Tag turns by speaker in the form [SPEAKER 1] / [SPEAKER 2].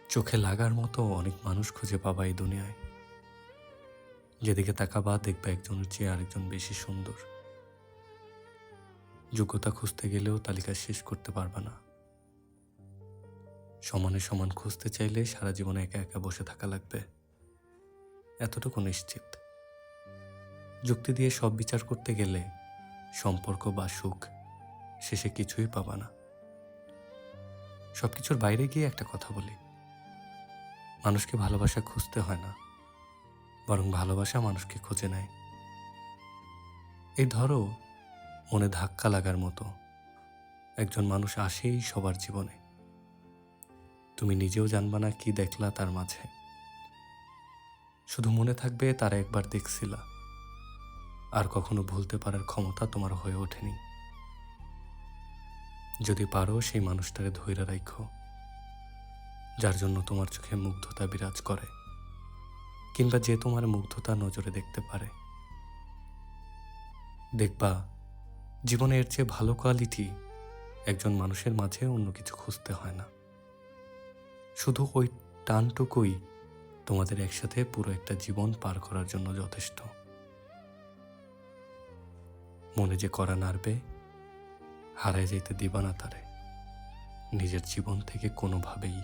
[SPEAKER 1] চোখে লাগার মতো অনেক মানুষ খুঁজে পাবা এই দুনিয়ায়। যেদিকে তাকাবা দেখবা একজনের চেয়ে আরেকজন বেশি সুন্দর। যোগ্যতা খুঁজতে গেলেও তালিকা শেষ করতে পারবা না। সমানে সমান খুঁজতে চাইলে সারা জীবন একা একা বসে থাকা লাগবে, এতটুকু নিশ্চিত। যুক্তি দিয়ে সব বিচার করতে গেলে সম্পর্ক বা সুখ শেষে কিছুই পাবা না। সবকিছুর বাইরে গিয়ে একটা কথা বলি, মানুষকে ভালোবাসা খুঁজতে হয় না, বরং ভালোবাসা মানুষকে খুঁজে নেয়। এই ধরো, মনে ধাক্কা লাগার মতো একজন মানুষ আসেই সবার জীবনে। তুমি নিজেও জানবা না কি দেখলা তার মাঝে, শুধু মনে থাকবে তারা একবার দেখছিলা, আর কখনো ভুলতে পারার ক্ষমতা তোমার হয়ে ওঠেনি। যদি পারো সেই মানুষটারে ধইরা রাখো, যার জন্য তোমার চোখে মুগ্ধতা বিরাজ করে, কিংবা যে তোমার মুগ্ধতা নজরে দেখতে পারে। দেখবা জীবনে এর চেয়ে ভালো কোয়ালিটি একজন মানুষের মাঝে অন্য কিছু খুঁজতে হয় না। শুধু ওই টানটুকুই তোমাদের একসাথে পুরো একটা জীবন পার করার জন্য যথেষ্ট। মনে যে করা নাড়বে, হারায় যেতে দিবা না তারে নিজের জীবন থেকে কোনোভাবেই।